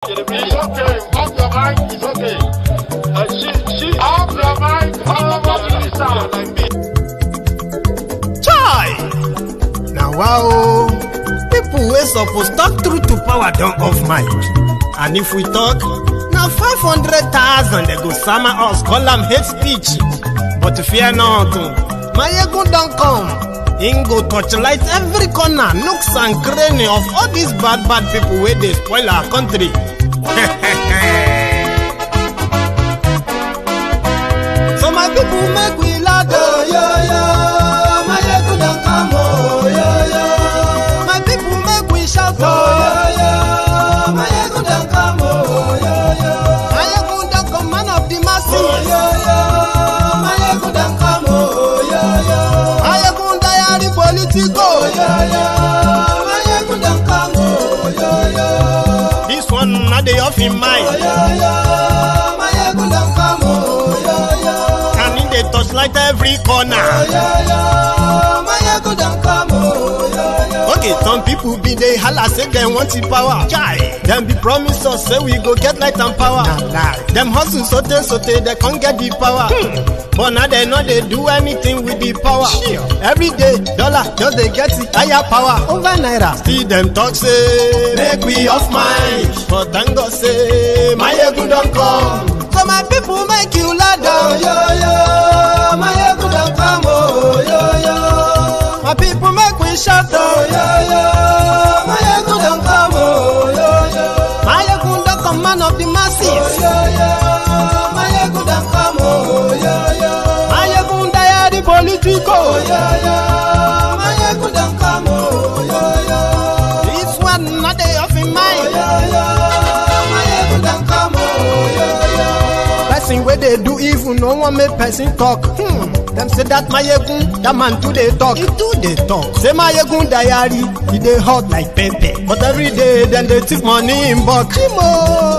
It's okay. Off your mic. It's okay. She off your mic. Chai! Now wow, people wey supposed talk truth to power don't off mic. And if we talk, now 500,000 they go summer us, call them hate speech. But fear not, Maiyegun don't come. He go torchlight every corner, nooks and cranny of all these bad people where they spoil our country. So my people make we laugh, yo yo. Maiyegun don't come, oh yo yo. My people make we shout, oh yo yo. Maiyegun don't come, oh yo yo. Maiyegun don't come, man of the masses, oh yo yo. Maiyegun don't come, oh yo yo. Maiyegun diary Politico, oh yo yo. Maiyegun don't come, oh yo yo. This one not the off in mind. Oh yo yo. Maiyegun don't come, oh yo yo. Can in the touchlight every corner. Oh yo yo. Maiyegun don't come, oh yo yo. Okay, some people be they holla say they want the power. Chai. Them be promise us say we go get light and power. Nah. Them hustle sote they can't get the power. But now they know they do anything with the power. Sure. Every day, dollar just they get the higher power over naira. See them talk say make we off mic, but thank God say Maiyegun don't come. So my people make you laugh, oh yo yo. Maiyegun don't come, oh yo yo. My people make we shout, oh yo yo. Maiyegun don't come, oh yo yo. Maiyegun don't come, man of the masses, oh yo yo. Maiyegun don't come, oh yo yo. Maiyegun diary Politico, oh yo yo. Maiyegun don't come, oh yo yo. This one not they off in mind, oh yo yo. Maiyegun don't come, oh yo yo. Person where they do evil, no one make person talk. Them say that Maiyegun, that man too they talk. He too they talk. Say Maiyegun diary, he they hot like pepper. But every day then they take money in bulk.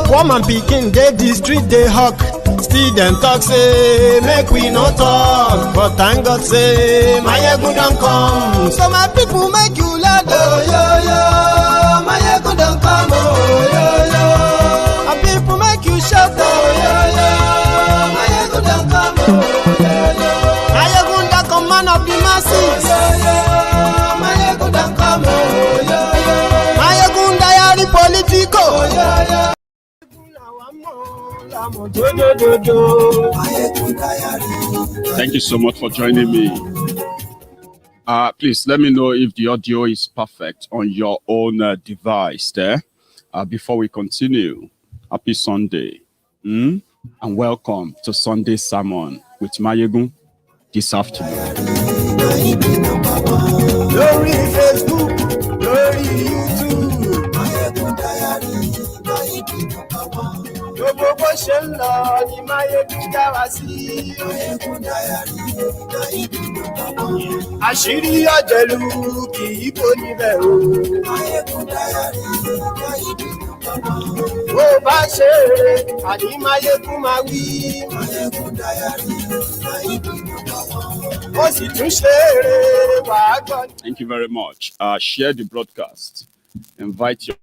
Poor man picking, they the street they hawk. Still them talk say make we no talk. But thank God say Maiyegun don't come. So my people make you laugh, oh yo yo. Maiyegun don't come, oh yo yo. My people make you shout, oh yo yo. Maiyegun don't come, oh yo yo. Maiyegun don't come, man of the masses, oh yo yo. Maiyegun don't come, oh yo yo. Maiyegun diary Politico, oh yo yo. Thank you so much for joining me. Please let me know if the audio is perfect on your own device there. Before we continue, happy Sunday and welcome to Sunday Sermon with Maiyegun this afternoon. Glory Facebook, glory YouTube. Gbogbo bó ṣe ń lọ ni Maiyegun já wa sí. Àṣírí ọ̀jẹ̀lú kì í bò níbẹ̀ o. Bó bá ṣe eré, àní Maiyegun máa wí. Ó sì tún ṣe eré wàá gbọ́. Thank you very much. Share the broadcast. Invite your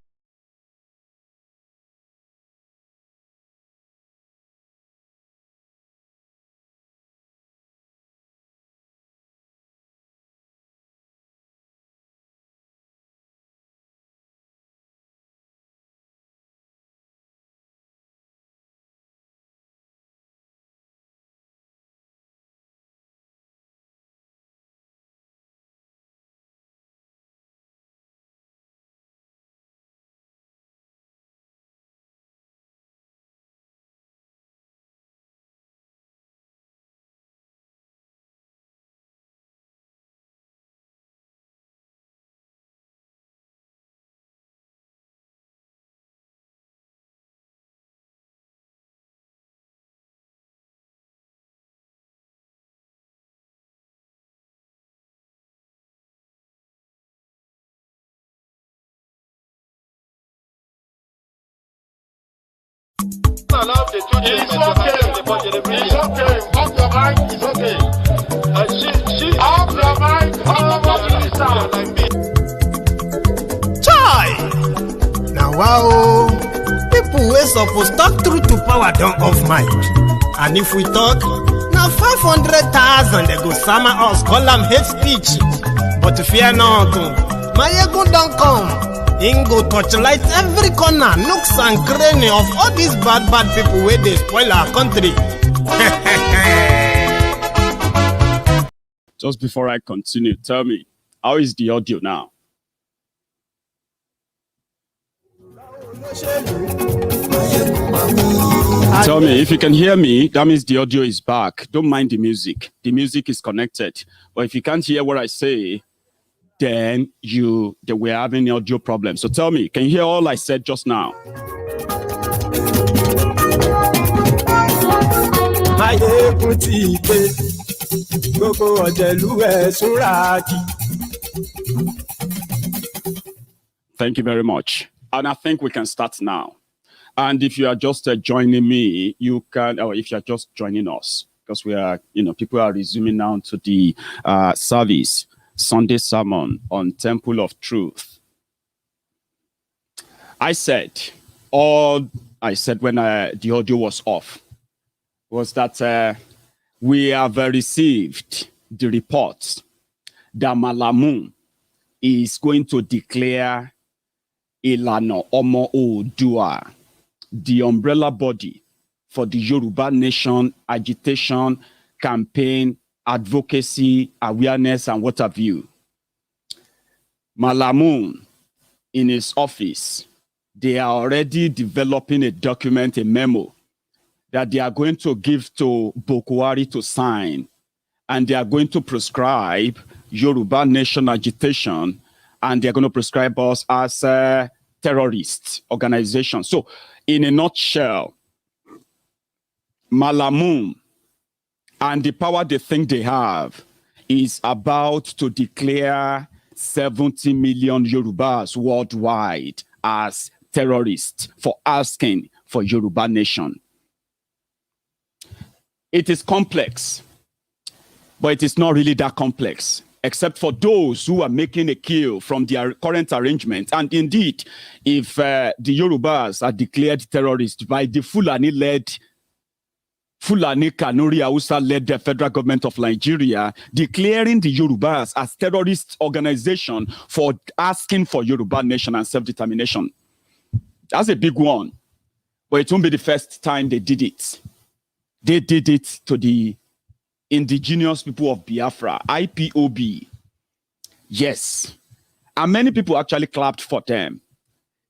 It's okay. Off your mic. It's okay. She off your mic. Chai! Now wow, people suppose talk truth to power don off mic. And if we talk, na 500,000 they go sama us, call am hate speech. But fear not, Maiyegun don come. Him go torchlight every corner, nooks and cranny of all these bad people where they spoil our country. Just before I continue, tell me, how is the audio now? Tell me, if you can hear me, that means the audio is back. Don't mind the music. The music is connected. But if you can't hear what I say, then they were having audio problems. So tell me, can you hear all I said just now? Thank you very much. And I think we can start now. And if you are just joining me, you can, or if you're just joining us, because we are, people are resuming now to the service, Sunday sermon on Temple of Truth. I said when the audio was off, was that we have received the reports that Malamu is going to declare Ilana Oodua the umbrella body for the Yoruba Nation agitation, campaign, advocacy, awareness, and what have you. Malamu, in his office, they are already developing a document, a memo, that they are going to give to Bokwari to sign, and they are going to prescribe Yoruba Nation agitation, and they're going to prescribe us as a terrorist organization. So, in a nutshell, Malamu and the power they think they have is about to declare 70 million Yorubas worldwide as terrorists for asking for Yoruba Nation. It is complex, but it is not really that complex, except for those who are making a kill from their current arrangement. And indeed, if the Yorubas are declared terrorists by the Fulani Kanuri Hausa-led the federal government of Nigeria, declaring the Yorubas as terrorist organization for asking for Yoruba Nation and self-determination. That's a big one, but it won't be the first time they did it. They did it to the indigenous people of Biafra, IPOB. Yes. And many people actually clapped for them.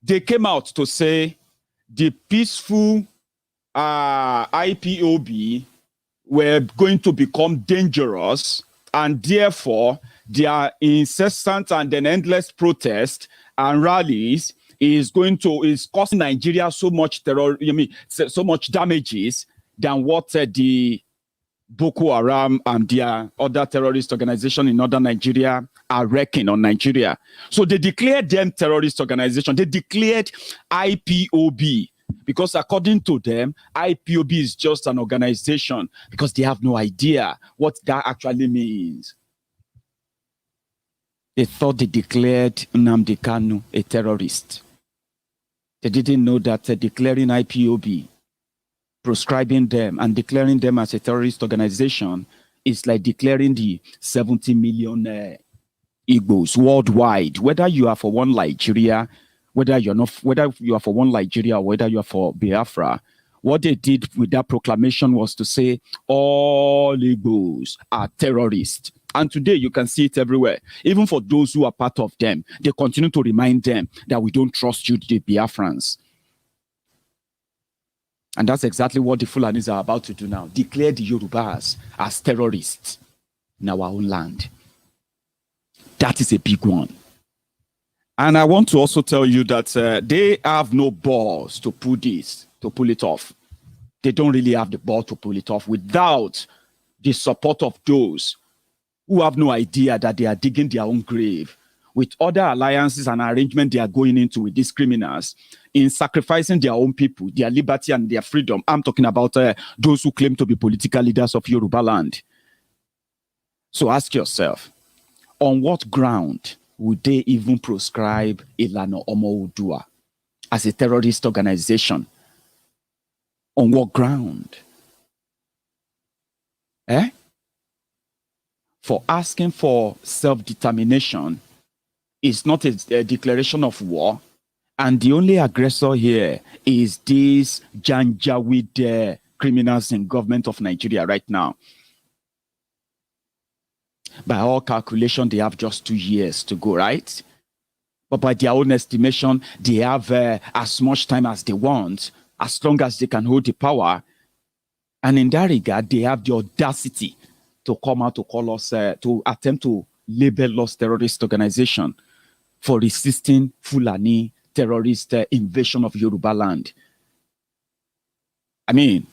They came out to say the peaceful IPOB were going to become dangerous, and therefore their incessant and then endless protest and rallies is causing Nigeria so much so much damages than what the Boko Haram and their other terrorist organization in northern Nigeria are wrecking on Nigeria. So they declared them terrorist organization. They declared IPOB because according to them, IPOB is just an organization because they have no idea what that actually means. They thought they declared Nnamdi Kanu a terrorist. They didn't know that declaring IPOB, proscribing them and declaring them as a terrorist organization is like declaring the 70 million Igbos worldwide, whether you are for one Nigeria, whether you are for one Nigeria or whether you are for Biafra. What they did with that proclamation was to say all Igbos are terrorists. And today you can see it everywhere. Even for those who are part of them, they continue to remind them that we don't trust you, the Biafrans. And that's exactly what the Fulanis are about to do now. Declare the Yorubas as terrorists in our own land. That is a big one. And I want to also tell you that they have no balls to pull it off. They don't really have the ball to pull it off without the support of those who have no idea that they are digging their own grave with other alliances and arrangements they are going into with these criminals in sacrificing their own people, their liberty and their freedom. I'm talking about those who claim to be political leaders of Yoruba land. So ask yourself, on what ground would they even proscribe Ilana Oodua as a terrorist organization On what ground? For asking for self-determination is not a declaration of war, and the only aggressor here is these Janjaweed criminals in government of Nigeria right now. By all calculation, they have just 2 years to go, right? But by their own estimation, they have as much time as they want, as long as they can hold the power. And in that regard, they have the audacity to come out to call us, to attempt to label us terrorist organization for resisting Fulani terrorist invasion of Yoruba land. I mean,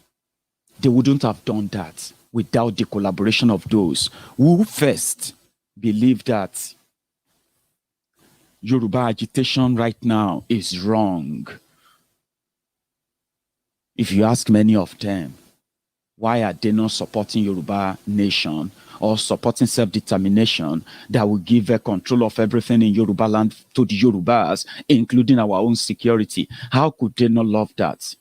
they wouldn't have done that without the collaboration of those who first believe that Yoruba agitation right now is wrong. If you ask many of them, why are they not supporting Yoruba Nation or supporting self-determination that will give control of everything in Yoruba land to the Yorubas, including our own security? How could they not love that?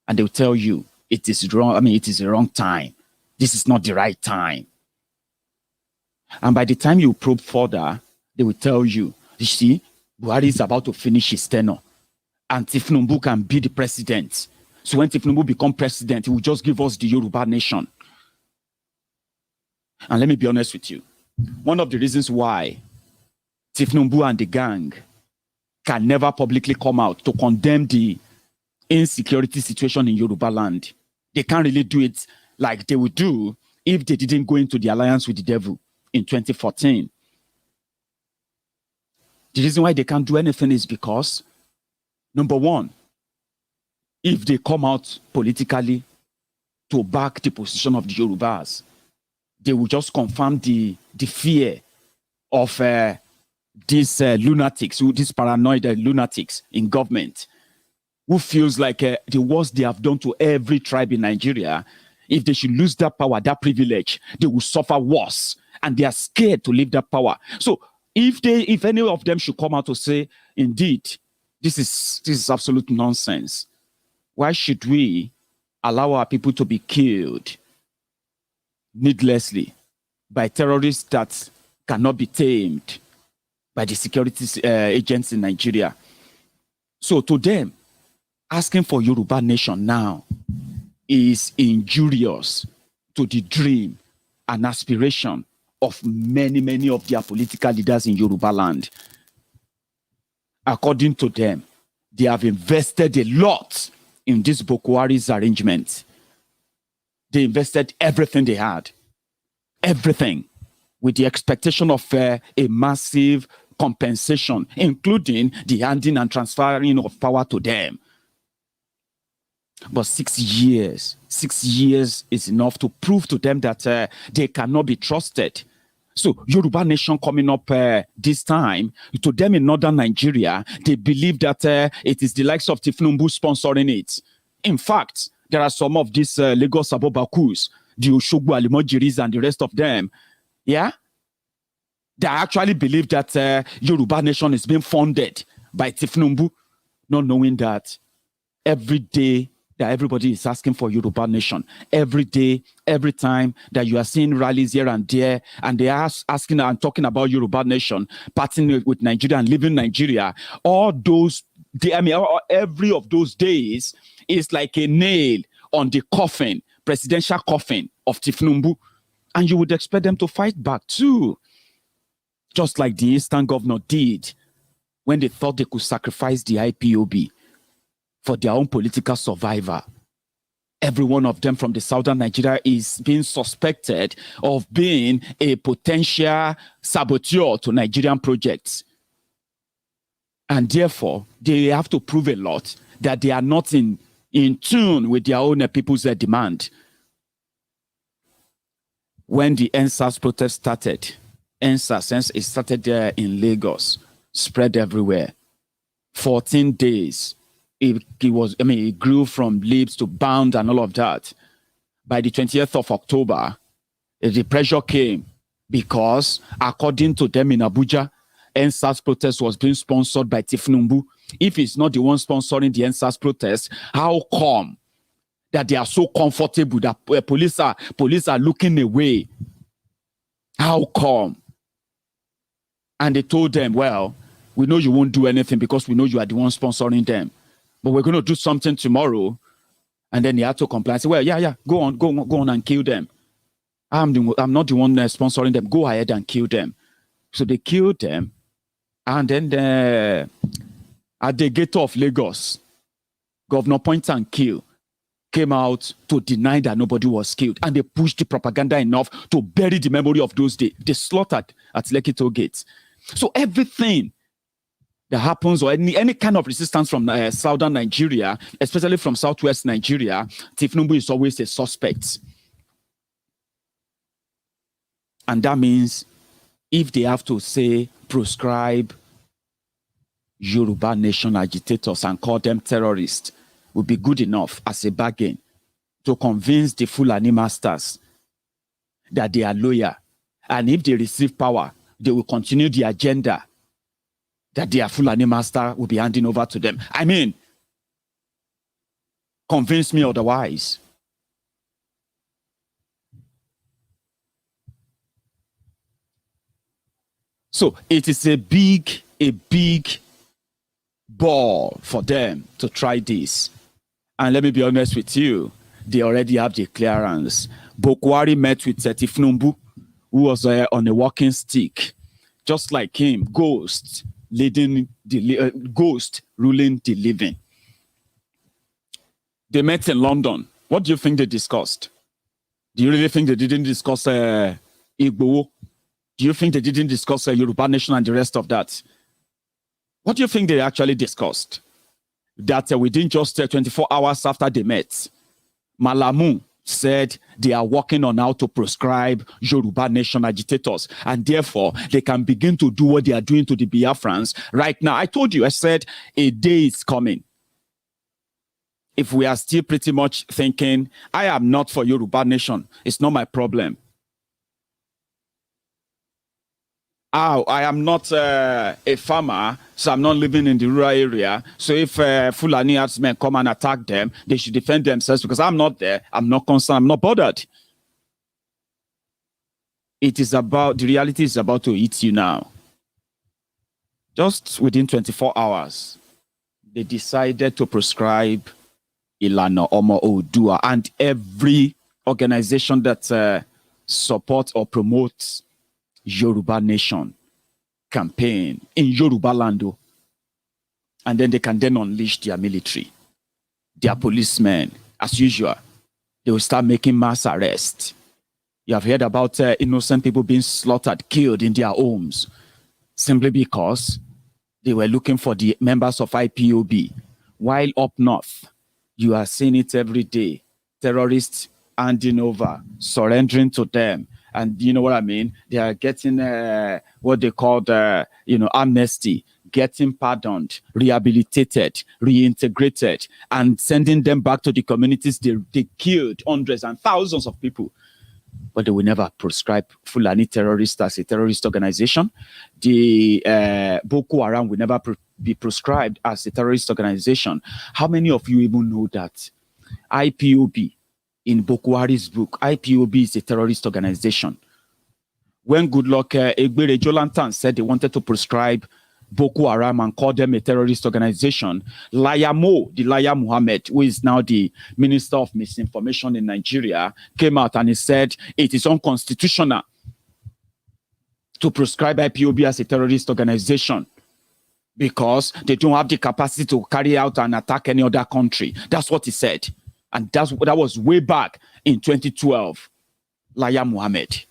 And they'll tell you, it is wrong. I mean, it is the wrong time. This is not the right time. And by the time you probe further, they will tell you, you see, Buhari is about to finish his tenure, and Tifnumbu can be the president. So when Tifnumbu becomes president, he will just give us the Yoruba Nation. And let me be honest with you. One of the reasons why Tifnumbu and the gang can never publicly come out to condemn the insecurity situation in Yoruba land, they can't really do it like they would do if they didn't go into the alliance with the devil in 2014. The reason why they can't do anything is because, number one, if they come out politically to back the position of the Yorubas, they will just confirm the fear of these lunatics, these paranoid lunatics in government, who feels like the worst they have done to every tribe in Nigeria, if they should lose that power, that privilege, they will suffer worse, and they are scared to leave that power. So if any of them should come out to say, indeed, this is absolute nonsense, why should we allow our people to be killed needlessly by terrorists that cannot be tamed by the security agents in Nigeria? So to them, asking for Yoruba Nation now is injurious to the dream and aspiration of many of their political leaders in Yoruba land. According to them, they have invested a lot in this Boko Haram's arrangement. They invested everything they had, everything, with the expectation of a massive compensation, including the handing and transferring of power to them. But 6 years is enough to prove to them that they cannot be trusted. So Yoruba Nation coming up this time, to them in northern Nigeria, they believe that it is the likes of Tifnumbu sponsoring it. In fact, there are some of these Lagos Abobakus, the Oshogbo Alimojiris and the rest of them, yeah, they actually believe that Yoruba Nation is being funded by Tifnumbu, not knowing that every day that everybody is asking for Yoruba Nation, every day, every time that you are seeing rallies here and there, and they are asking and talking about Yoruba Nation, partnering with Nigeria and leaving Nigeria, all those, every of those days is like a nail on the coffin, presidential coffin of Tifnumbu, and you would expect them to fight back too, just like the Eastern governor did when they thought they could sacrifice the IPOB for their own political survival. Every one of them from the southern Nigeria is being suspected of being a potential saboteur to Nigerian projects. And therefore, they have to prove a lot that they are not in tune with their own people's demand. When the NSAS protest started, NSAS, it started there in Lagos, spread everywhere. 14 days. It grew from leaves to bound and all of that. By the 20th of October, the pressure came because, according to them in Abuja, NSAS protest was being sponsored by Tifnumbu. If it's not the one sponsoring the NSAS protest, how come that they are so comfortable that police are looking away. How come? And they told them, well, we know you won't do anything because we know you are the one sponsoring them. But we're going to do something tomorrow. And then they had to comply. I said, well, yeah, go on and kill them. I'm not the one sponsoring them. Go ahead and kill them. So they killed them. And then at the gate of Lagos, Governor Point and Kill came out to deny that nobody was killed. And they pushed the propaganda enough to bury the memory of those days. They slaughtered at Lekki Toll Gate. So everything that happens, or any kind of resistance from southern Nigeria, especially from southwest Nigeria, Tifnumbu is always a suspect. And that means if they have to say proscribe Yoruba Nation agitators and call them terrorists, would be good enough as a bargain to convince the Fulani masters that they are loyal. And if they receive power, they will continue the agenda that their Fulani master will be handing over to them. I mean, convince me otherwise. So it is a big ball for them to try this. And let me be honest with you, they already have the clearance. Bokwari met with Tifnumbu, who was on a walking stick, just like him, ghost ruling the living. They met in London. What do you think they discussed? Do you really think they didn't discuss Igbo? Do you think they didn't discuss Yoruba Nation and the rest of that? What do you think they actually discussed? That within just 24 hours after they met, Malamu said they are working on how to proscribe Yoruba Nation agitators, and therefore they can begin to do what they are doing to the Biafrans right now. I told you, I said a day is coming. If we are still pretty much thinking, I am not for Yoruba Nation, it's not my problem. I am not a farmer, so I'm not living in the rural area. So if Fulani herdsmen come and attack them, they should defend themselves because I'm not there. I'm not concerned. I'm not bothered. The reality is about to eat you now. Just within 24 hours, they decided to proscribe Ilana, Oodua, and every organization that supports or promotes Yoruba Nation campaign in Yoruba land. And then they can then unleash their military, their policemen, as usual. They will start making mass arrests. You have heard about innocent people being slaughtered, killed in their homes, simply because they were looking for the members of IPOB. While up north, you are seeing it every day. Terrorists handing over, surrendering to them. And you know what I mean? They are getting what they call amnesty, getting pardoned, rehabilitated, reintegrated, and sending them back to the communities they killed hundreds and thousands of people. But they will never proscribe Fulani terrorists as a terrorist organization. The Boko Haram will never be proscribed as a terrorist organization. How many of you even know that IPOB, in Boko Haram's book, IPOB is a terrorist organization? When Goodluck Egbere Jolantan said they wanted to proscribe Boko Haram and call them a terrorist organization, the Liar Muhammad, who is now the Minister of Misinformation in Nigeria, came out and he said it is unconstitutional to proscribe IPOB as a terrorist organization because they don't have the capacity to carry out and attack any other country. That's what he said. And that was way back in 2012, Liar Muhammad.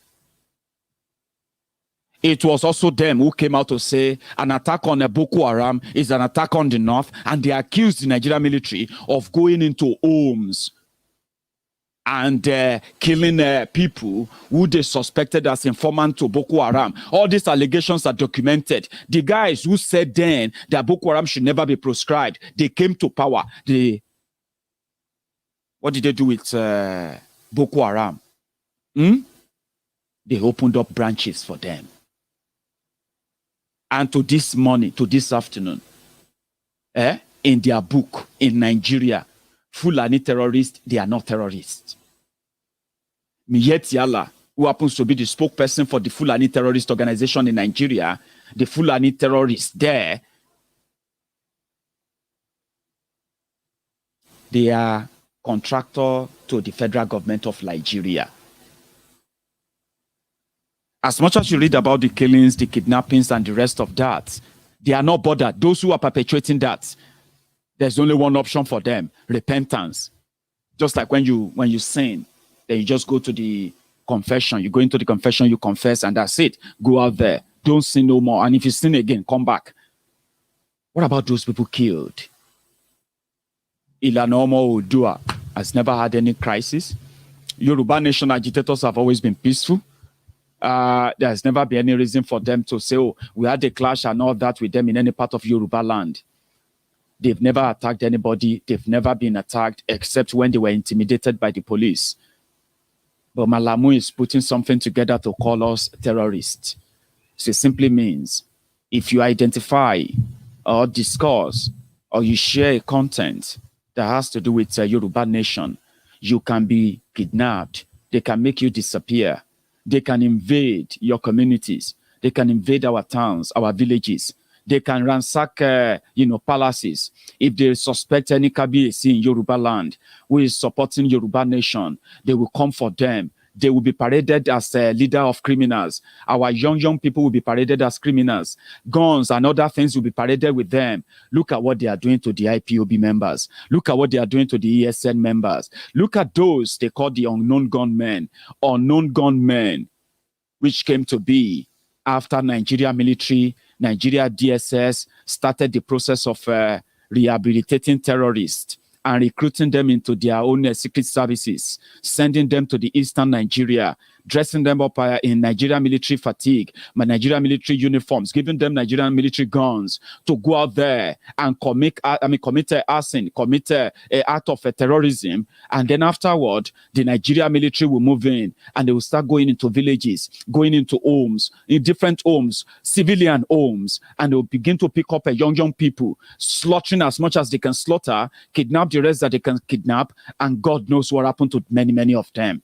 It was also them who came out to say an attack on Boko Haram is an attack on the north, and they accused the Nigerian military of going into homes and killing people who they suspected as informant to Boko Haram. All these allegations are documented. The guys who said then that Boko Haram should never be proscribed, they came to power. What did they do with Boko Haram? They opened up branches for them. And to this morning, to this afternoon, in their book in Nigeria, Fulani terrorists, they are not terrorists. Miyetiala, who happens to be the spokesperson for the Fulani terrorist organization in Nigeria, the Fulani terrorists there, they are contractor to the federal government of Nigeria. As much as you read about the killings, the kidnappings, and the rest of that, they are not bothered. Those who are perpetrating that, there's only one option for them: repentance. Just like when you sin, then you just go to the confession. You go into the confession, you confess, and that's it. Go out there. Don't sin no more. And if you sin again, come back. What about those people killed? Ilana Oodua has never had any crisis. Yoruba Nation agitators have always been peaceful. There's never been any reason for them to say, oh, we had a clash and all that with them in any part of Yoruba land. They've never attacked anybody. They've never been attacked except when they were intimidated by the police. But Malamu is putting something together to call us terrorists. So it simply means if you identify or discuss or you share a content that has to do with Yoruba Nation, you can be kidnapped. They can make you disappear. They can invade your communities. They can invade our towns, our villages. They can ransack, palaces. If they suspect any KBAC in Yoruba land who is supporting Yoruba Nation, they will come for them. They will be paraded as a leader of criminals. Our young people will be paraded as criminals. Guns and other things will be paraded with them. Look at what they are doing to the IPOB members. Look at what they are doing to the ESN members. Look at those they call the unknown gunmen. Unknown gunmen, which came to be after Nigeria military, Nigeria DSS started the process of rehabilitating terrorists and recruiting them into their own secret services, sending them to the eastern Nigeria, dressing them up in Nigerian military fatigue, Nigerian military uniforms, giving them Nigerian military guns to go out there and commit arson, commit an act of terrorism. And then afterward, the Nigerian military will move in and they will start going into villages, going into homes, in different homes, civilian homes, and they will begin to pick up young people, slaughtering as much as they can slaughter, kidnap the rest that they can kidnap, and God knows what happened to many of them.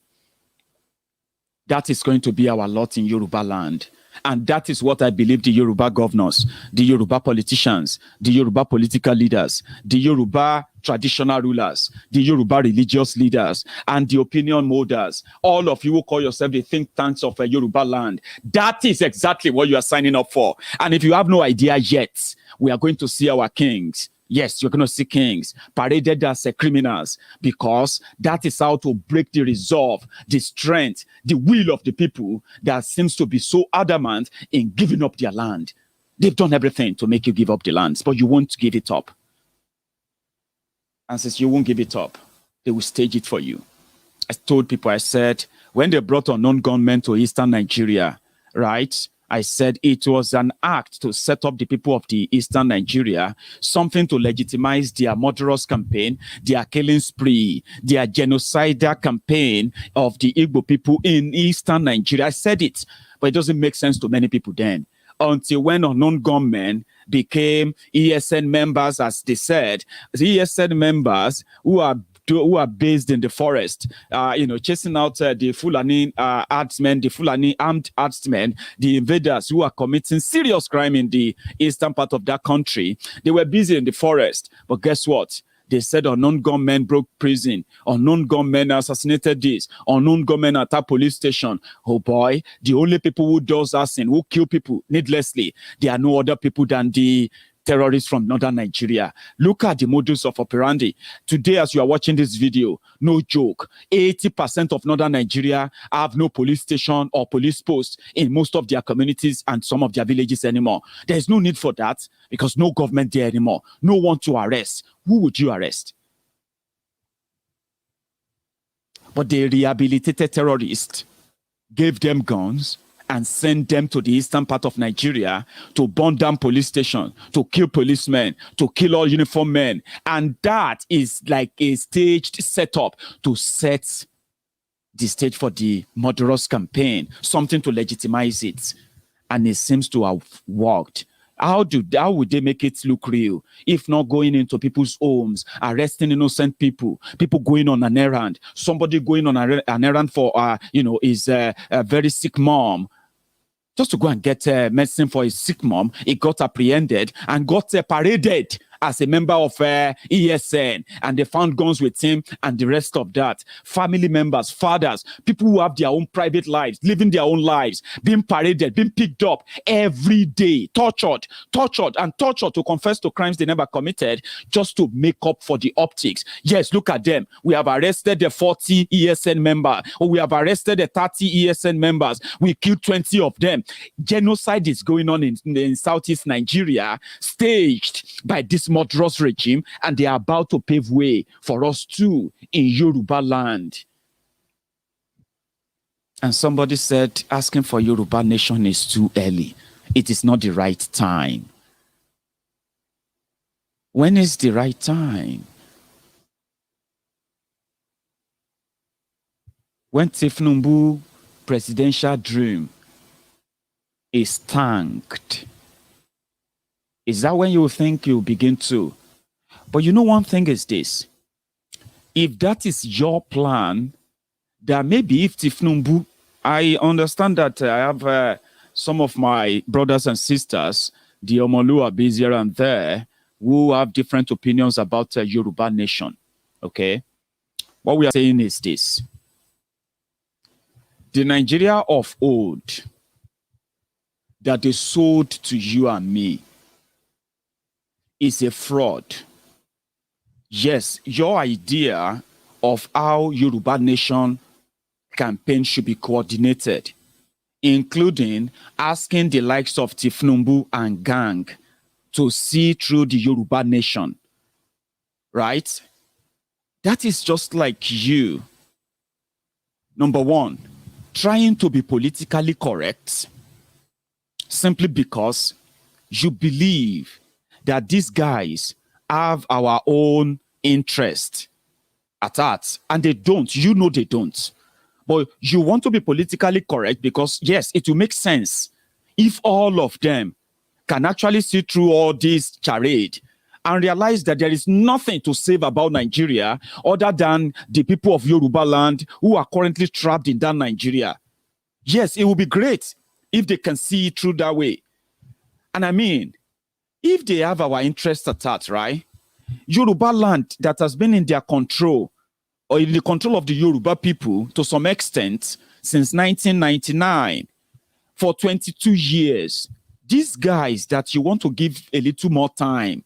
That is going to be our lot in Yoruba land. And that is what I believe the Yoruba governors, the Yoruba politicians, the Yoruba political leaders, the Yoruba traditional rulers, the Yoruba religious leaders, and the opinion molders, all of you who call yourself the think tanks of Yoruba land, that is exactly what you are signing up for. And if you have no idea yet, we are going to see our kings. Yes, you're going to see kings paraded as criminals, because that is how to break the resolve, the strength, the will of the people that seems to be so adamant in giving up their land. They've done everything to make you give up the lands, but you won't give it up. And since you won't give it up, they will stage it for you. I told people, I said, when they brought unknown gunmen to eastern Nigeria, right? I said it was an act to set up the people of the eastern Nigeria, something to legitimize their murderous campaign, their killing spree, their genocidal campaign of the Igbo people in eastern Nigeria. I said it, but it doesn't make sense to many people then. Until when unknown gunmen became ESN members, as they said, the ESN members who are based in the forest, chasing out the Fulani herdsmen, the Fulani armed herdsmen, the invaders who are committing serious crime in the eastern part of that country. They were busy in the forest, but guess what? They said unknown gunmen broke prison, unknown gunmen assassinated this, unknown gunmen attacked police station. Oh boy, the only people who does arson, who kill people needlessly, there are no other people than the terrorists from northern Nigeria. Look at the modus of operandi. Today, as you are watching this video, no joke, 80% of northern Nigeria have no police station or police post in most of their communities and some of their villages anymore. There's no need for that because no government there anymore. No one to arrest. Who would you arrest? But the rehabilitated terrorists gave them guns and send them to the eastern part of Nigeria to burn down police stations, to kill policemen, to kill all uniformed men. And that is like a staged setup to set the stage for the murderous campaign, something to legitimize it. And it seems to have worked. How would they make it look real if not going into people's homes, arresting innocent people, people going on an errand, somebody going on an errand for his a very sick mom, just to go and get medicine for his sick mom. He got apprehended and got paraded as a member of ESN, and they found guns with him and the rest of that. Family members, fathers, people who have their own private lives, living their own lives, being paraded, being picked up every day, tortured to confess to crimes they never committed, just to make up for the optics. Yes, look at them. We have arrested the 40 ESN members, or we have arrested the 30 ESN members. We killed 20 of them. Genocide is going on in Southeast Nigeria, staged by this murderous regime, and they are about to pave way for us too in Yoruba land. And somebody said asking for Yoruba nation is too early. It is not the right time. When is the right time? When Tifnumbu presidential dream is tanked, is that when you think you begin to? But you know, one thing is this. If that is your plan, that maybe if Tifnumbu, I understand that I have some of my brothers and sisters, the Omolu are busy and there, who have different opinions about Yoruba nation. Okay? What we are saying is this. The Nigeria of old that they sold to you and me is a fraud. Yes, your idea of how Yoruba nation campaign should be coordinated, including asking the likes of Tifnumbu and gang to see through the Yoruba nation, right? That is just like you, number one, trying to be politically correct simply because you believe that these guys have our own interest at heart, and they don't. You know they don't. But you want to be politically correct because, yes, it will make sense if all of them can actually see through all this charade and realize that there is nothing to save about Nigeria other than the people of Yoruba land who are currently trapped in that Nigeria. Yes, it will be great if they can see it through that way. And I mean, if they have our interest at heart, right? Yoruba land that has been in their control or in the control of the Yoruba people to some extent since 1999 for 22 years. These guys that you want to give a little more time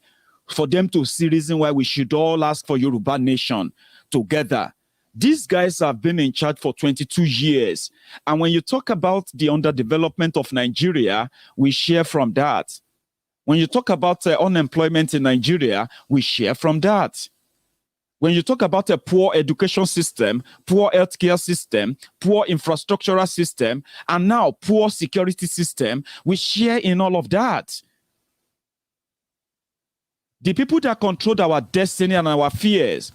for them to see reason why we should all ask for Yoruba nation together. These guys have been in charge for 22 years. And when you talk about the underdevelopment of Nigeria, we share from that. When you talk about unemployment in Nigeria, we share from that. When you talk about a poor education system, poor healthcare system, poor infrastructural system, and now poor security system, we share in all of that. The people that controlled our destiny and our fears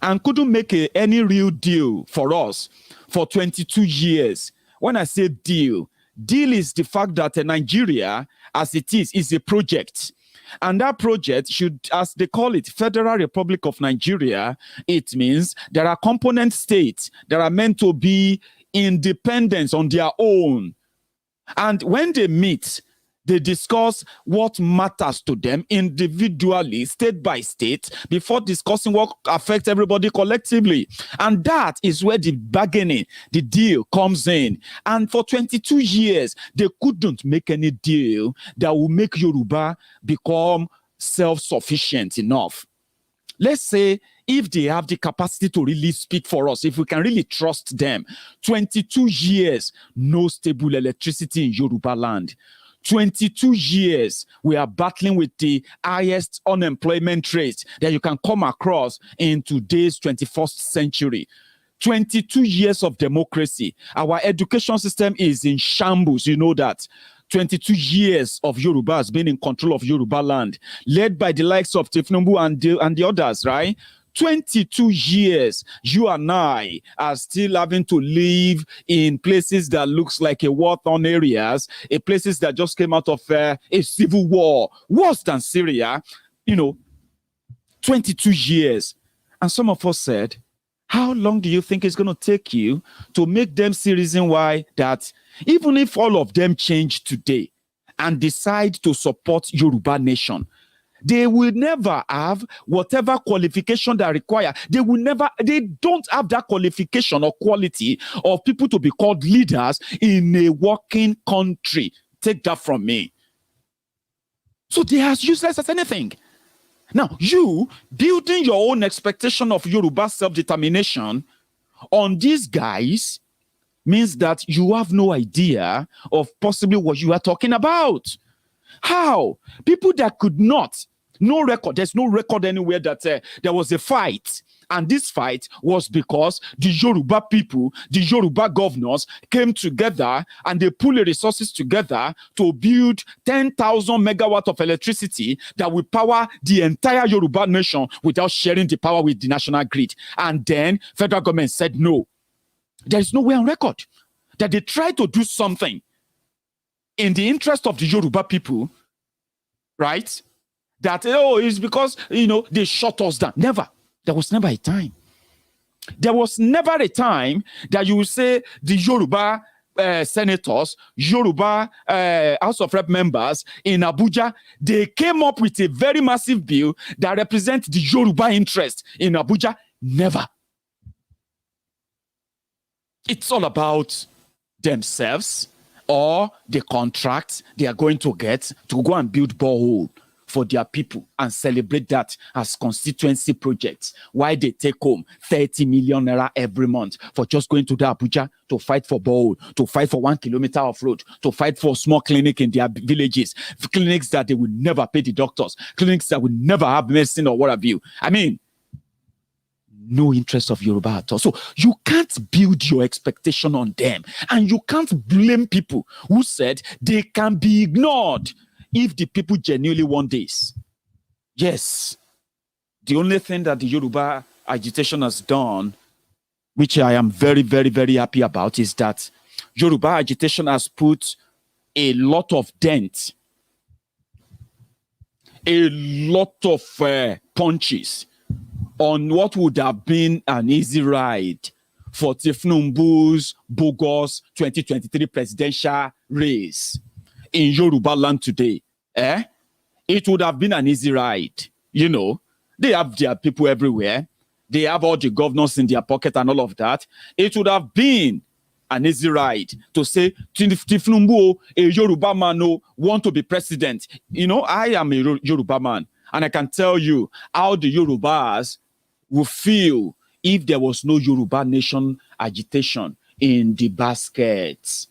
and couldn't make any real deal for us for 22 years. When I say deal is the fact that Nigeria, as it is a project. And that project should, as they call it, Federal Republic of Nigeria, it means there are component states that are meant to be independent on their own. And when they meet, they discuss what matters to them individually, state by state, before discussing what affects everybody collectively. And that is where the bargaining, the deal comes in. And for 22 years, they couldn't make any deal that will make Yoruba become self-sufficient enough. Let's say if they have the capacity to really speak for us, if we can really trust them, 22 years, no stable electricity in Yoruba land. 22 years, we are battling with the highest unemployment rate that you can come across in today's 21st century. 22 years of democracy. Our education system is in shambles, you know that. 22 years of Yoruba has been in control of Yoruba land, led by the likes of Tifnumbu and the others, right? 22 years, you and I are still having to live in places that looks like a war-torn areas, places that just came out of a civil war, worse than Syria, 22 years. And some of us said, how long do you think it's going to take you to make them see reason why that even if all of them change today and decide to support Yoruba Nation, they will never have whatever qualification they require. They don't have that qualification or quality of people to be called leaders in a working country. Take that from me. So they are as useless as anything. Now, you building your own expectation of Yoruba self-determination on these guys means that you have no idea of possibly what you are talking about. How? People that could not, no record, there's no record anywhere that there was a fight. And this fight was because the Yoruba people, the Yoruba governors came together and they pulled the resources together to build 10,000 megawatts of electricity that will power the entire Yoruba nation without sharing the power with the national grid. And then federal government said no. There is nowhere on record that they tried to do something in the interest of the Yoruba people, right? That, it's because, they shut us down. Never. There was never a time. There was never a time that you will say the Yoruba senators, Yoruba House of Rep members in Abuja, they came up with a very massive bill that represents the Yoruba interest in Abuja. Never. It's all about themselves or the contract they are going to get to go and build borehole for their people and celebrate that as constituency projects. Why they take home 30 million naira every month for just going to the Abuja to fight for borehole, to fight for 1 kilometer of road, to fight for a small clinic in their villages, clinics that they will never pay the doctors, clinics that will never have medicine or what have you. I mean, no interest of Yoruba at all. So you can't build your expectation on them. And you can't blame people who said they can be ignored if the people genuinely want this. Yes, the only thing that the Yoruba agitation has done, which I am very, very, very happy about, is that Yoruba agitation has put a lot of dent, a lot of punches on what would have been an easy ride for Tifnumbu's bogus 2023 presidential race in Yoruba land today. It would have been an easy ride. They have their people everywhere. They have all the governors in their pocket and all of that. It would have been an easy ride to say, Tifnumbu, a Yoruba man, want to be president. I am a Yoruba man, and I can tell you how the Yorubas will feel if there was no Yoruba Nation agitation in the baskets.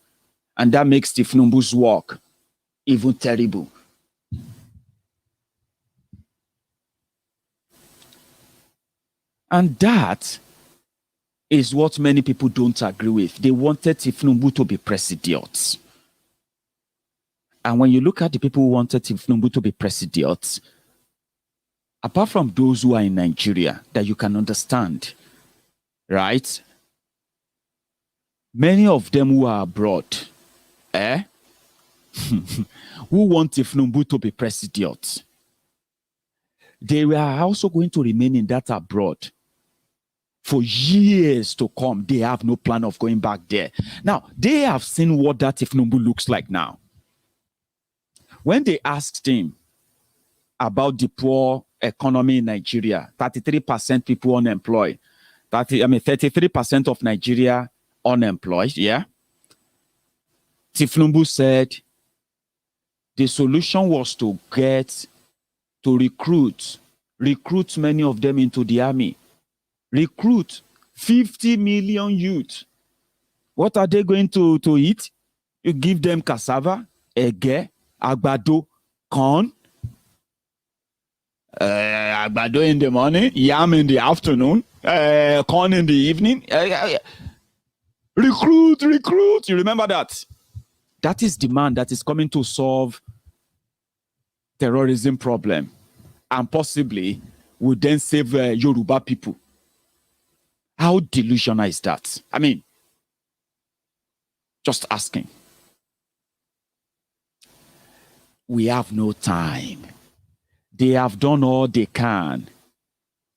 And that makes Tifnumbu's work even terrible. And that is what many people don't agree with. They wanted Tifnumbu to be president. And when you look at the people who wanted Tifnumbu to be president, apart from those who are in Nigeria that you can understand, right? Many of them who are abroad, who want Tifnumbu to be president, they are also going to remain in that abroad for years to come. They have no plan of going back there. Now, they have seen what that Tifnumbu looks like now. When they asked him about the poor economy in Nigeria, 33% people unemployed, 33% of Nigeria unemployed, yeah? Tifnumbu said the solution was to recruit many of them into the army. Recruit 50 million youth. What are they going to eat? You give them cassava, ege, agbado, corn, agbado in the morning, yam in the afternoon, corn in the evening. Recruit. You remember that? That is the man that is coming to solve terrorism problem and possibly will then save Yoruba people. How delusional is that? I mean, just asking. We have no time. They have done all they can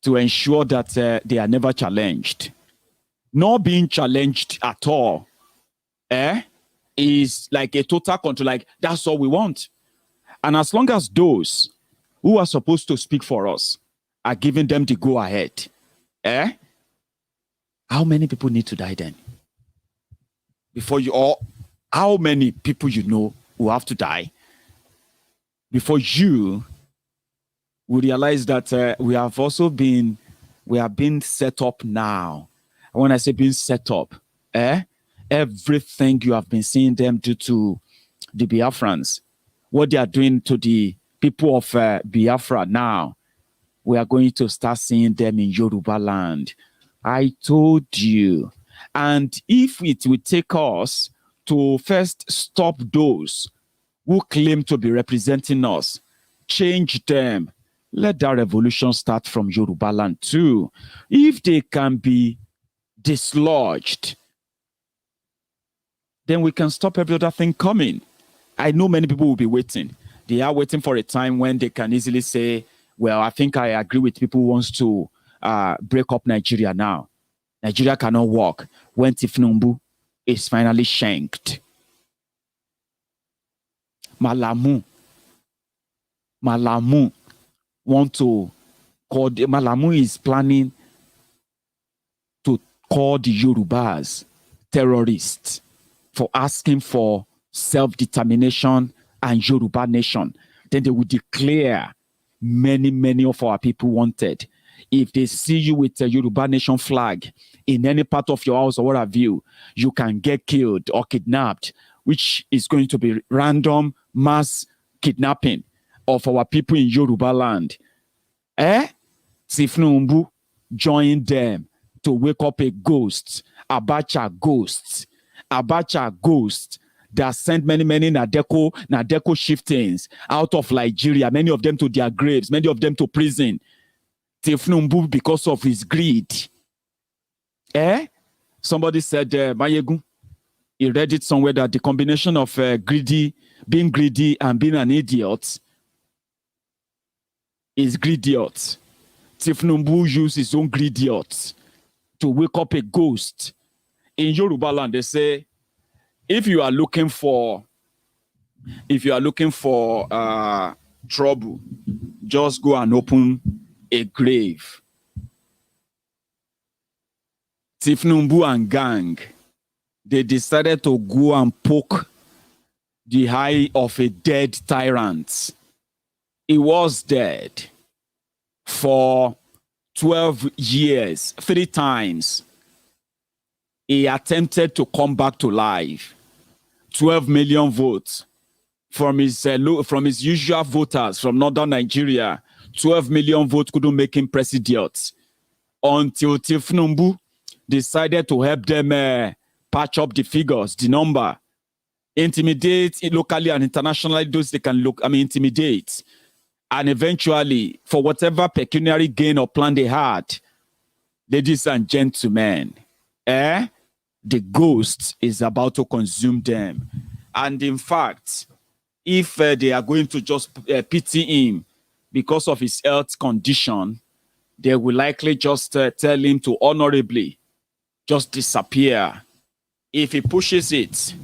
to ensure that they are never challenged. Not being challenged at all is like a total control. Like, that's all we want. And as long as those who are supposed to speak for us are giving them the go-ahead, how many people need to die then? Before you all, how many people you know will have to die before you will realize that we have been set up now. And when I say being set up, everything you have been seeing them do to the Biafrans, what they are doing to the people of Biafra now, we are going to start seeing them in Yoruba land. I told you. And if it will take us to first stop those who claim to be representing us, change them, let that revolution start from Yoruba land too. If they can be dislodged, then we can stop every other thing coming. I know many people will be waiting. They are waiting for a time when they can easily say, well, I think I agree with people who wants to break up Nigeria now. Nigeria cannot work when Tifnumbu is finally shanked. Malamu want to call, Malamu is planning to call the Yorubas terrorists for asking for self-determination and Yoruba nation. Then they will declare many of our people wanted. If they see you with a Yoruba nation flag in any part of your house or what have you, you can get killed or kidnapped, which is going to be random mass kidnapping of our people in Yoruba land. Tifnumbu joined them to wake up a ghost, Abacha ghost that sent many Nadeko chieftains out of Nigeria, many of them to their graves, many of them to prison. Tifnumbu because of his greed. Somebody said, Maiyegun, he read it somewhere that the combination of being greedy and being an idiot is greediot. Tifnumbu used his own greediot to wake up a ghost. In Yoruba land, they say, if you are looking for trouble, just go and open a grave. Tifnumbu and gang, they decided to go and poke the eye of a dead tyrant. He was dead for 12 years, 3 times. He attempted to come back to life. 12 million votes from his usual voters from northern Nigeria. 12 million votes couldn't make him president until Tifnumbu decided to help them patch up the figures, the number, intimidate locally and internationally those they can intimidate, and eventually, for whatever pecuniary gain or plan they had, ladies and gentlemen, the ghost is about to consume them. And in fact, if they are going to just pity him because of his health condition, they will likely just tell him to honorably just disappear. If he pushes it,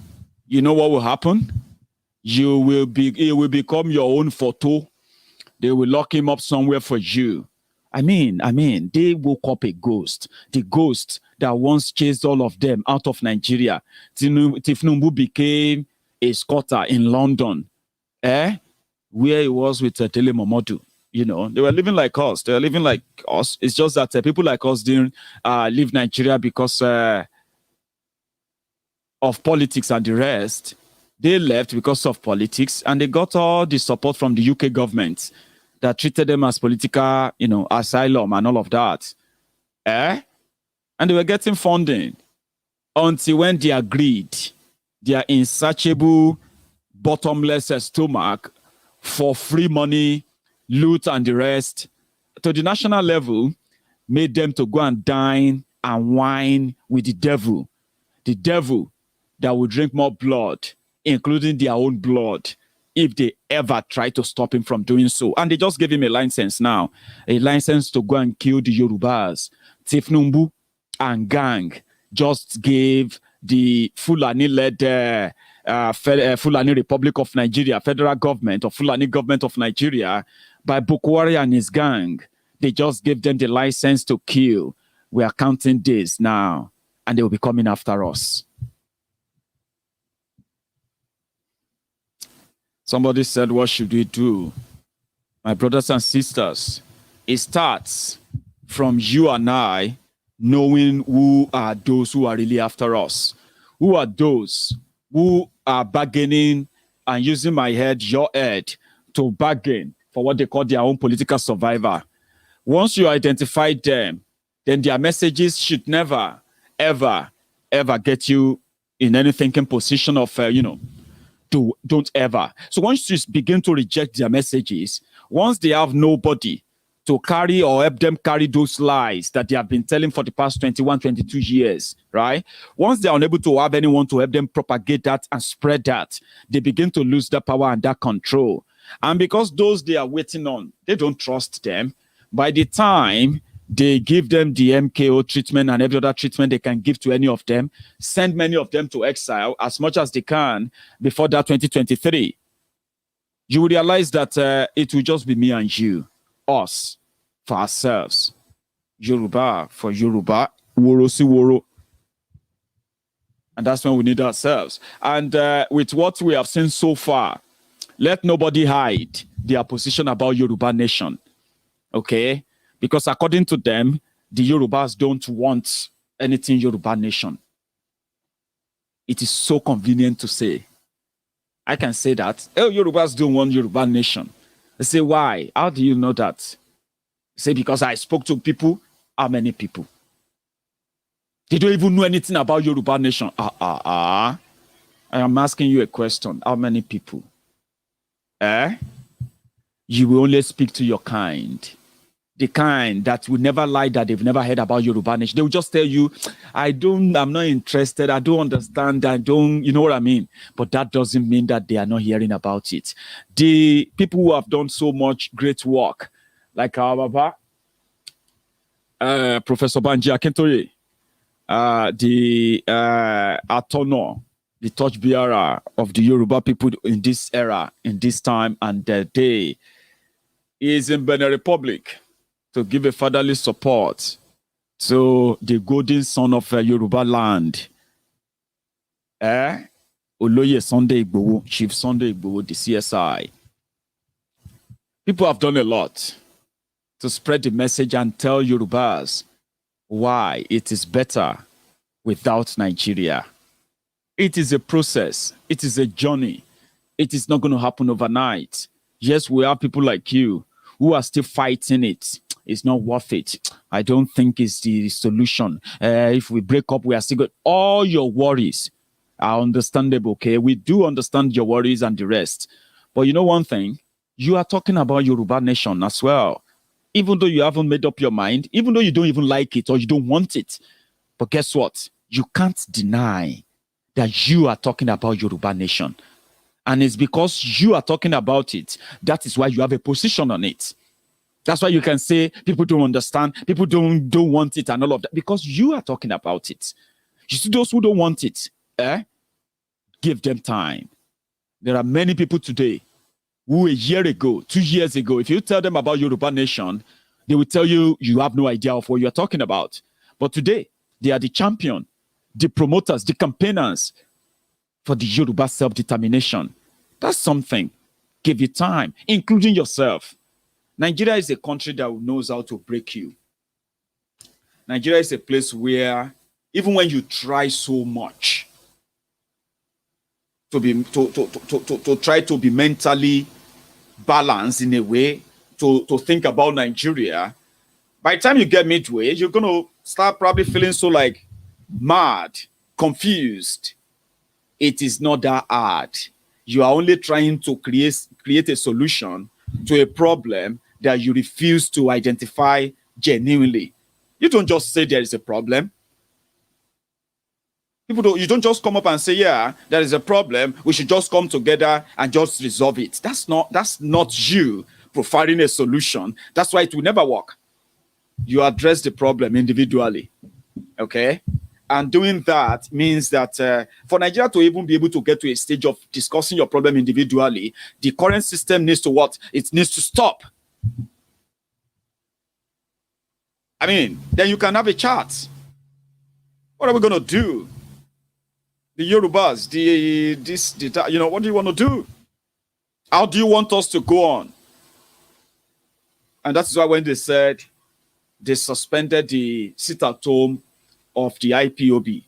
you know what will happen? It will become your own photo. They will lock him up somewhere for you. I mean, they woke up a ghost. The ghost that once chased all of them out of Nigeria. Tifnumbu became a squatter in London, where he was with Tele Momodu. You know, they were living like us. They were living like us. It's just that people like us didn't leave Nigeria because of politics and the rest. They left because of politics, and they got all the support from the UK government that treated them as political, asylum and all of that. And they were getting funding until when they agreed, their insatiable, bottomless stomach for free money, loot and the rest, to the national level made them to go and dine and wine with the devil that will drink more blood, including their own blood, if they ever try to stop him from doing so. And they just gave him a license now, a license to go and kill the Yorubas. Tifnumbu and gang just gave the Fulani-led Fulani Republic of Nigeria, federal government or Fulani government of Nigeria, by Bukwari and his gang. They just gave them the license to kill. We are counting days now, and they will be coming after us. Somebody said, what should we do? My brothers and sisters, it starts from you and I knowing who are those who are really after us. Who are those who are bargaining and using my head, your head, to bargain for what they call their own political survivor. Once you identify them, then their messages should never, ever, ever get you in any thinking position of, don't ever. So once you begin to reject their messages, once they have nobody to carry or help them carry those lies that they have been telling for the past 21, 22 years, right? Once they are unable to have anyone to help them propagate that and spread that, they begin to lose that power and that control. And because those they are waiting on, they don't trust them, by the time they give them the MKO treatment and every other treatment they can give to any of them, send many of them to exile as much as they can before that 2023, you will realize that it will just be me and you, us, for ourselves. Yoruba for Yoruba, Woro si Woro. And that's when we need ourselves. And with what we have seen so far, let nobody hide their position about Yoruba Nation. Okay? Because according to them, the Yorubas don't want anything Yoruba Nation. It is so convenient to say. I can say that. Oh, Yorubas don't want Yoruba Nation. They say, why? How do you know that? Say, because I spoke to people. How many people? They don't even know anything about Yoruba Nation. I am asking you a question. How many people? You will only speak to your kind. The kind that will never lie that they've never heard about Yoruba Nation. They will just tell you, I'm not interested, I don't understand, you know what I mean? But that doesn't mean that they are not hearing about it. The people who have done so much great work, like our Baba, Professor Banji Akintoye, the Atono, the torchbearer of the Yoruba people in this era, in this time and day, is in Benin Republic to give a fatherly support to the golden son of Yoruba land. Oloye Sunday Igboho, Chief Sunday Igboho, the CSI. People have done a lot to spread the message and tell Yorubas why it is better without Nigeria. It is a process. It is a journey. It is not going to happen overnight. Yes, we have people like you who are still fighting it. It's not worth it. I don't think it's the solution. If we break up, we are still good. All your worries are understandable, okay? We do understand your worries and the rest. But you know one thing? You are talking about Yoruba Nation as well. Even though you haven't made up your mind, even though you don't even like it or you don't want it. But guess what? You can't deny that you are talking about Yoruba Nation. And it's because you are talking about it, that is why you have a position on it. That's why you can say people don't understand, people don't want it and all of that, because you are talking about it. You see those who don't want it, give them time. There are many people today who a year ago, 2 years ago, if you tell them about Yoruba Nation, they will tell you you have no idea of what you're talking about. But today, they are the champion, the promoters, the campaigners for the Yoruba self-determination. That's something. Give it time, including yourself. Nigeria is a country that knows how to break you. Nigeria is a place where even when you try so much to try to be mentally balanced in a way to think about Nigeria, by the time you get midway, you're going to start probably feeling so like mad, confused. It is not that hard. You are only trying to create a solution to a problem that you refuse to identify genuinely. You don't just say there is a problem. You don't just come up and say, yeah, there is a problem. We should just come together and just resolve it. That's not you providing a solution. That's why it will never work. You address the problem individually. Okay? And doing that means that for Nigeria to even be able to get to a stage of discussing your problem individually, the current system needs to what? It needs to stop. I mean, then you can have a chat. What are we going to do? The Yorubas, what do you want to do? How do you want us to go on? And that's why when they said they suspended the sit-at-home of the IPOB,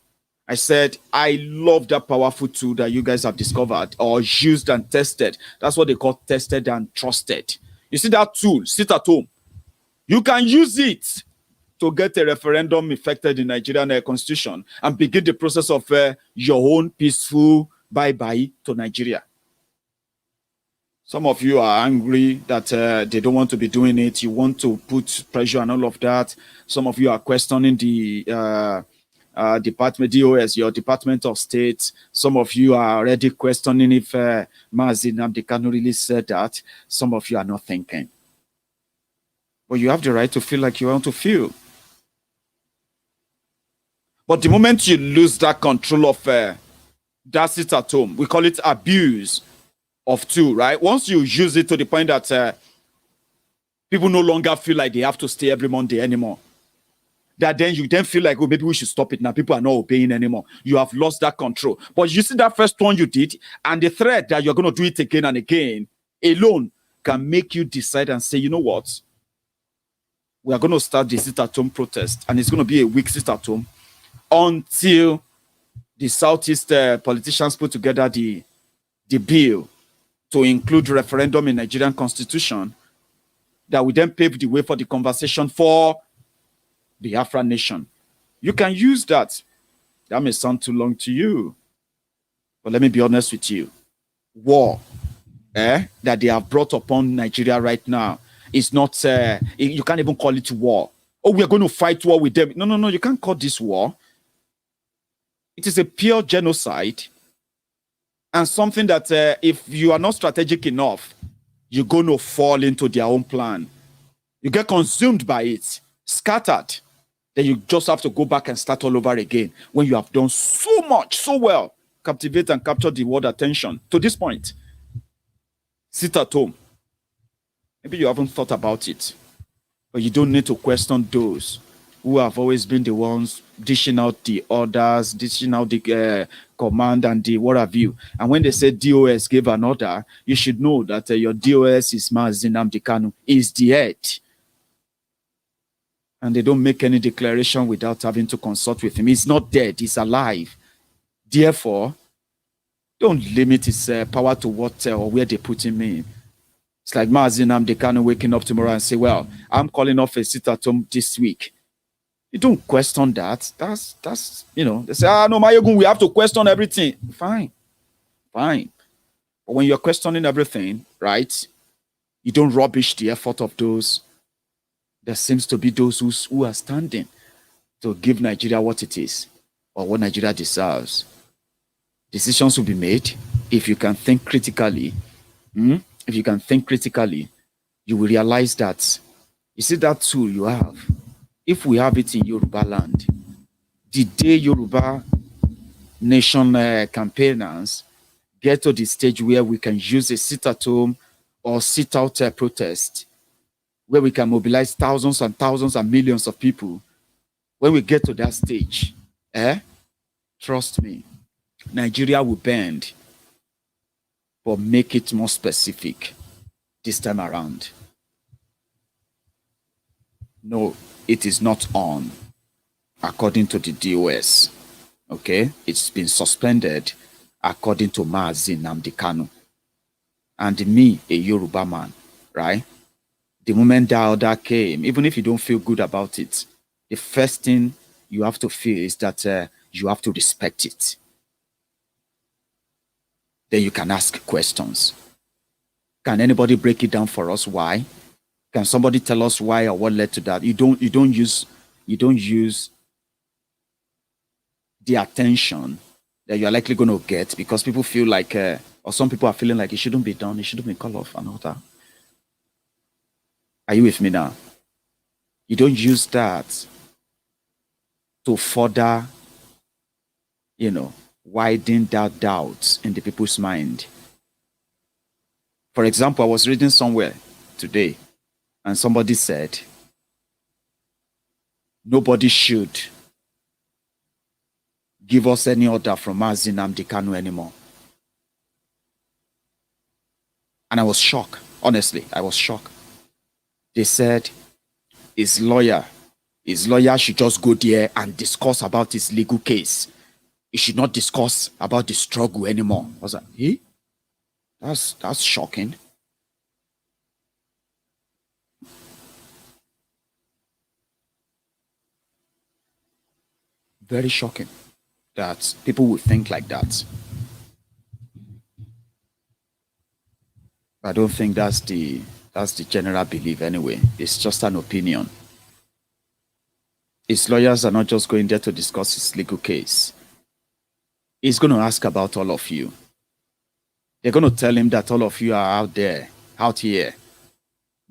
I said, I love that powerful tool that you guys have discovered or used and tested. That's what they call tested and trusted. You see that tool, sit-at-home. You can use it to get a referendum effected in Nigerian constitution and begin the process of your own peaceful bye-bye to Nigeria. Some of you are angry that they don't want to be doing it. You want to put pressure and all of that. Some of you are questioning the Department DOS, your Department of State. Some of you are already questioning if Mazi Nnamdi Kanu really said that. Some of you are not thinking. But you have the right to feel like you want to feel. But the moment you lose that control of that sit at home, we call it abuse of tool, right? Once you use it to the point that people no longer feel like they have to stay every Monday anymore, that then you then feel like, oh, maybe we should stop it now. People are not obeying anymore. You have lost that control. But you see that first one you did, and the threat that you're going to do it again and again alone can make you decide and say, you know what? We are going to start the sit-at-home protest, and it's going to be a week sit-at-home until the Southeast politicians put together the bill to include referendum in Nigerian constitution that will then pave the way for the conversation for the Biafra nation. You can use that. That may sound too long to you, but let me be honest with you. War that they have brought upon Nigeria right now is not, you can't even call it war. Oh, we are going to fight war with them. No, you can't call this war. It is a pure genocide and something that if you are not strategic enough, you're going to fall into their own plan. You get consumed by it, scattered. Then you just have to go back and start all over again when you have done so much, so well, captivate and capture the world attention to this point. Sit at home. Maybe you haven't thought about it, but you don't need to question those who have always been the ones dishing out the orders, dishing out the command and the what have you. And when they say DOS gave an order, you should know that your DOS is Mazi Nnamdi Kanu, is the head. And they don't make any declaration without having to consult with him. He's not dead, he's alive. Therefore, don't limit his power to what or where they put him in. It's like Mazi Nnamdi Kanu waking up tomorrow and say, well, I'm calling off a sit-at-home this week. You don't question that. That's they say, no, Maiyegun, we have to question everything. Fine. But when you're questioning everything, right, you don't rubbish the effort of those. There seems to be those who are standing to give Nigeria what it is or what Nigeria deserves. Decisions will be made. If you can think critically, you will realize that, you see that tool you have, if we have it in Yoruba land, the day Yoruba Nation campaigners get to the stage where we can use a sit-at-home or sit-out protest, where we can mobilize thousands and thousands and millions of people, when we get to that stage, trust me, Nigeria will bend, but make it more specific this time around. No, it is not on, according to the DOS. Okay? It's been suspended according to Mazi Nnamdi Kanu. And me, a Yoruba man, right? The moment that order came, even if you don't feel good about it, the first thing you have to feel is that you have to respect it. Then you can ask questions. Can anybody break it down for us? Why? Can somebody tell us why or what led to that? You don't use the attention that you're likely going to get because people feel like, or some people are feeling like it shouldn't be done, it shouldn't be called off and all that. Are you with me now? You don't use that to further, widen that doubt in the people's mind. For example, I was reading somewhere today and somebody said, nobody should give us any order from Mazi Nnamdi Kanu anymore. And I was shocked. Honestly, I was shocked. They said his lawyer should just go there and discuss about his legal case. He should not discuss about the struggle anymore. I was like, hey, that's shocking. Very shocking that people would think like that. I don't think that's the general belief anyway. It's just an opinion. His lawyers are not just going there to discuss his legal case. He's going to ask about all of you. They're going to tell him that all of you are out here,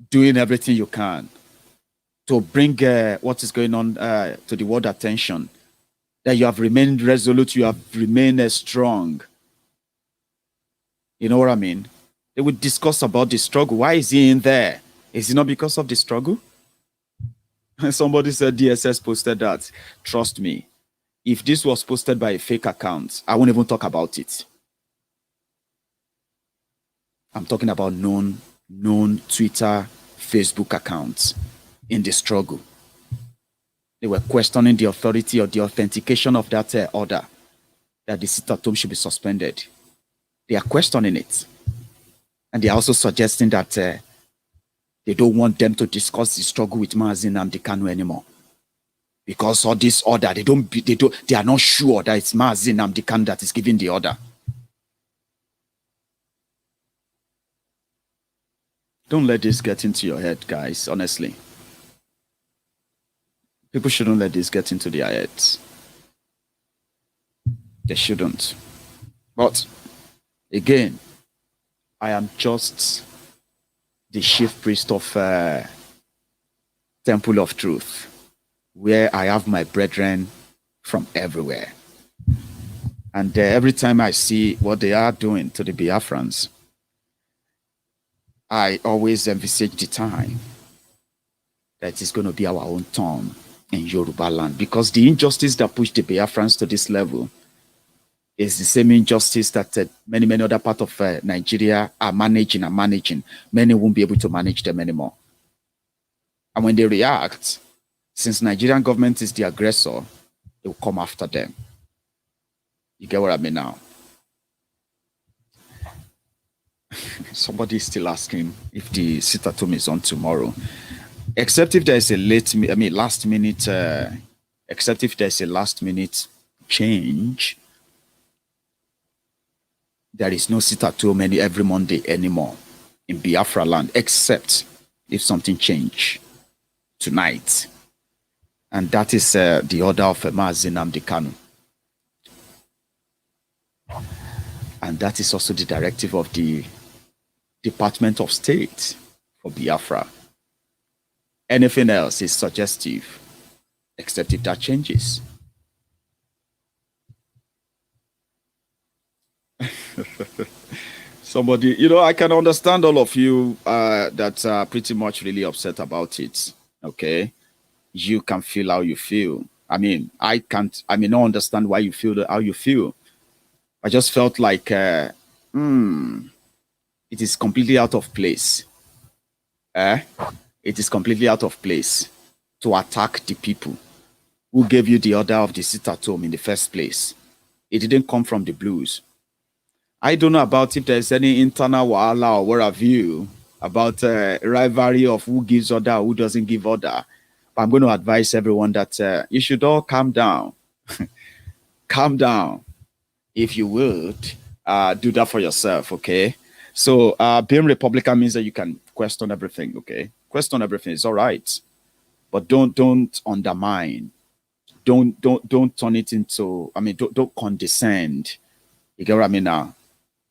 doing everything you can to bring what is going on to the world attention. That you have remained resolute, you have remained strong. You know what I mean? They would discuss about the struggle. Why is he in there? Is it not because of the struggle? Somebody said DSS posted that. Trust me, if this was posted by a fake account, I won't even talk about it. I'm talking about known Twitter, Facebook accounts in the struggle. They were questioning the authority or the authentication of that order that the sit-at-home should be suspended. They are questioning it. And they are also suggesting that they don't want them to discuss the struggle with Mazi Nnamdi Kanu anymore. Because of this order, they are not sure that it's Mazi Nnamdi Kanu that is giving the order. Don't let this get into your head, guys, honestly. People shouldn't let this get into their heads. They shouldn't. But, again, I am just the chief priest of Temple of Truth, where I have my brethren from everywhere. And every time I see what they are doing to the Biafrans, I always envisage the time that it's going to be our own turn in Yoruba land, because the injustice that pushed the Biafrans to this level is the same injustice that many other parts of Nigeria are managing. Many won't be able to manage them anymore. And when they react, since Nigerian government is the aggressor, they will come after them. You get what I mean now? Somebody is still asking if the sit-at-home is on tomorrow. Except if there's a last minute change, there is no sit-at-home every Monday anymore in Biafra land, except if something changed tonight. And that is the order of Mazi Nnamdi Kanu. And that is also the directive of the Department of State for Biafra. Anything else is suggestive, except if that changes. Somebody, I can understand all of you that are pretty much really upset about it. Okay? You can feel how you feel. I may not understand why you feel how you feel. I just felt like it is completely out of place. It is completely out of place to attack the people who gave you the order of the sit-at-home in the first place. It didn't come from the blues. I don't know about if there's any internal wahala or what have you about rivalry of who gives order or who doesn't give order. But I'm going to advise everyone that you should all calm down. Calm down. If you would, do that for yourself, okay? So being Republican means that you can question everything, okay? Question everything is all right. But don't undermine. Don't turn it into, I mean, don't condescend. You get what I mean now?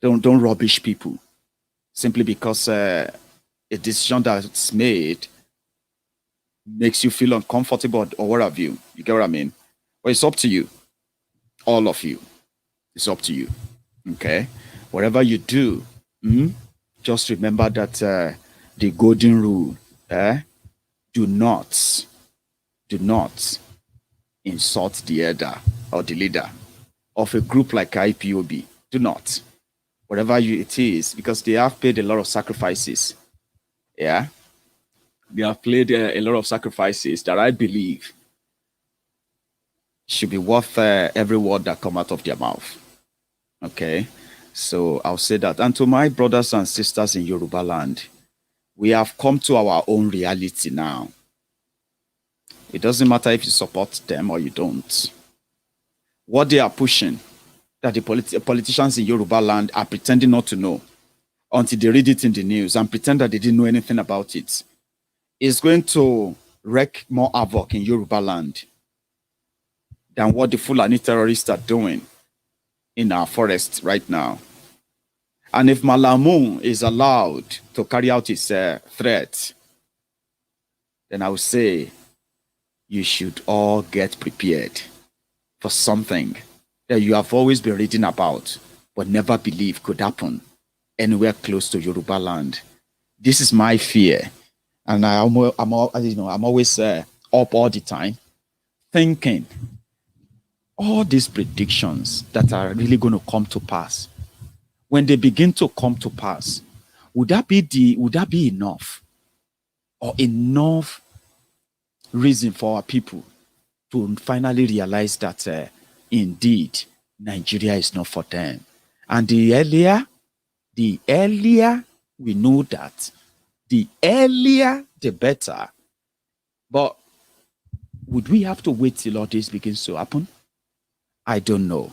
Don't rubbish people simply because a decision that's made makes you feel uncomfortable or what have you. You get what I mean? But it's up to you. All of you. It's up to you. Okay? Whatever you do, just remember that the golden rule, do not insult the elder or the leader of a group like IPOB. Do not. Whatever it is, because they have paid a lot of sacrifices. Yeah? They have played a lot of sacrifices that I believe should be worth every word that come out of their mouth. Okay? So I'll say that. And to my brothers and sisters in Yoruba land, we have come to our own reality now. It doesn't matter if you support them or you don't. What they are pushing, that the politicians in Yoruba land are pretending not to know until they read it in the news and pretend that they didn't know anything about it, is going to wreak more havoc in Yoruba land than what the Fulani terrorists are doing in our forests right now. And if Malamu is allowed to carry out his threat, then I would say you should all get prepared for something that you have always been reading about, but never believed could happen anywhere close to Yoruba land. This is my fear. And I'm always up all the time thinking all these predictions that are really going to come to pass, when they begin to come to pass, would that be enough, or enough reason for our people to finally realize that indeed Nigeria is not for them? And the earlier we know that, the earlier the better. But would we have to wait till all this begins to happen? I don't know.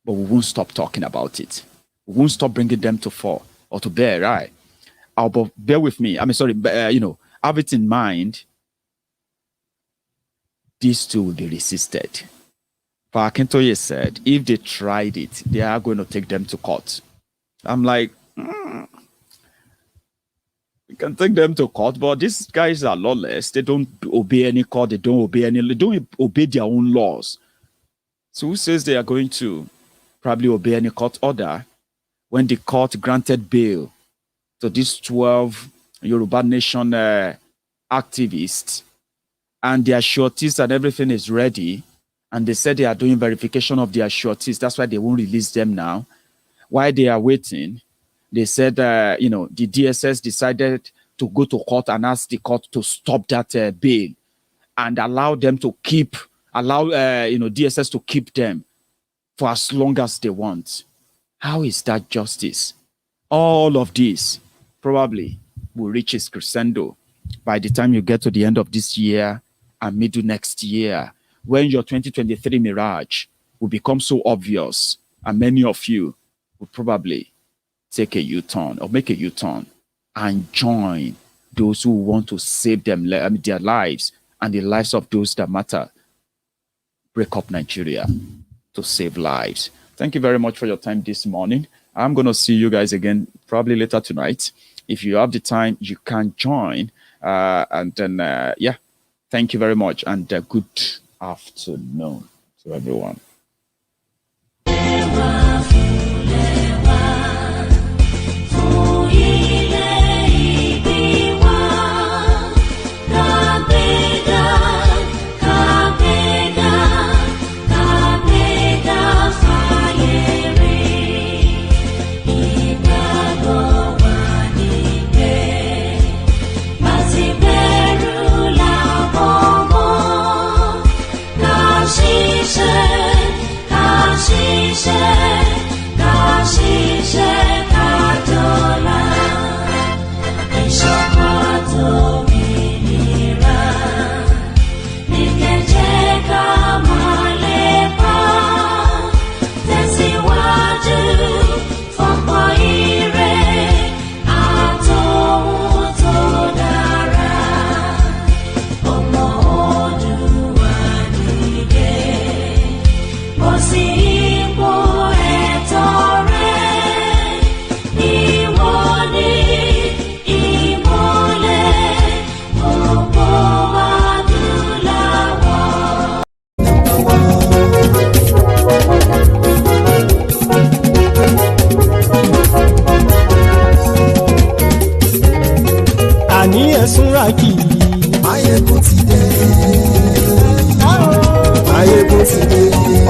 But we won't stop talking about it. We won't stop bringing them to fore or to bear, right? But bear with me. I mean, sorry, have it in mind. These two will be resisted. Akintoye said, if they tried it, they are going to take them to court. I'm like, we can take them to court, but these guys are lawless. They don't obey any court. They don't obey their own laws. So who says they are going to probably obey any court order when the court granted bail to these 12 Yoruba Nation activists, and their sureties and everything is ready, and they said they are doing verification of their sureties. That's why they won't release them now. While they are waiting, they said, the DSS decided to go to court and ask the court to stop that bail and allow them to DSS to keep them for as long as they want. How is that justice? All of this probably will reach its crescendo by the time you get to the end of this year and middle next year, when your 2023 mirage will become so obvious, and many of you will probably take a U-turn or make a U-turn and join those who want to save them, their lives and the lives of those that matter. Break up Nigeria to save lives. Thank you very much for your time this morning. I'm going to see you guys again probably later tonight. If you have the time, you can join. And then, thank you very much. And good afternoon to everyone. She said sí ipò ẹ̀tọ́ rẹ̀. Ìwọ ni ìmọ́lẹ̀ gbogbo adúláwọ̀. Àní ẹ̀sùnra kì í. Maiyegun ti dé. Maiyegun ti dé.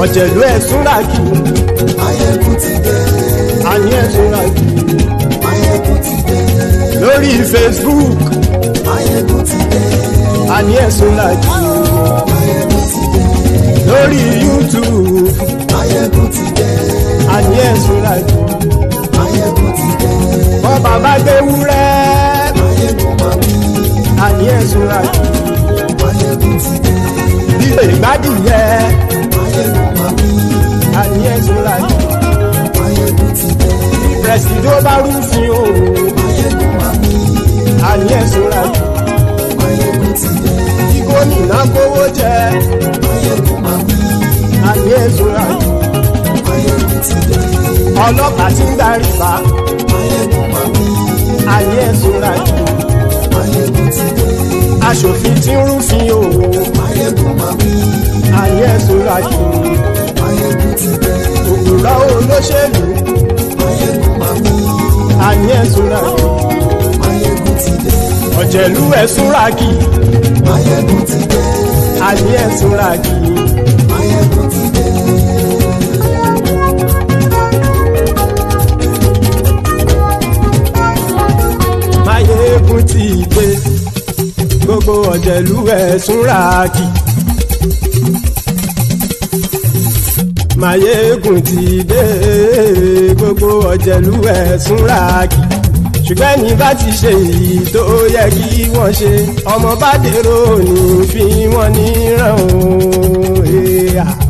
Ọ̀jẹ̀lú ẹ̀sùnra kì í. Maiyegun ti dé. Àní ẹ̀sùnra kì í. Maiyegun ti dé. Lórí Facebook. Maiyegun ti dé. Àní ẹ̀sùnra kì í. Maiyegun ti dé. Lórí YouTube. Maiyegun ti dé. Àní ẹ̀sùnra kì í. Maiyegun ti dé. Bọ́ bàbá gbé wúrẹ́. Maiyegun máa wí. Àní ẹ̀sùnra kì í. Maiyegun ti dé. Ilé ìgbádìyẹ. Maiyegun máa wí. Àní ẹ̀sùnra kì í. Maiyegun ti dé. Prẹ̀sìdó bá rúfin o. Maiyegun máa wí. Àní ẹ̀sùnra kì í. Maiyegun ti dé. Kí gómìnà kówó jẹ. Maiyegun máa wí. Àní ẹ̀sùnra kì í. Maiyegun ti dé. Ọlọ́pàá tí ń darí bá. Maiyegun máa wí. Àní ẹ̀sùnra kì í. Maiyegun ti dé. Aṣòfin tí ń rúfin o. Maiyegun máa wí. Àní ẹ̀sùnra kì í. Maiyegun ti dé. Òkúra olóṣèlú. Maiyegun máa wí. Àní ẹ̀sùnra kì í. Maiyegun ti dé. Ọ̀jẹ̀lú ẹ̀sùnra kì í. Maiyegun ti dé. Àní ẹ̀sùnra kì í. Maiyegun ti dé. Maiyegun ti dé. Gbogbo ọ̀jẹ̀lú ẹ̀sùnra kì í. Maiyegun ti dé. Gbogbo ọ̀jẹ̀lú ẹ̀sùnra kì í. Ṣùgbọ́n ní bá ti ṣe èyí tó yẹ kí wọ́n ṣe, ọmọ bá dèrò ní fi wọ́n níran o.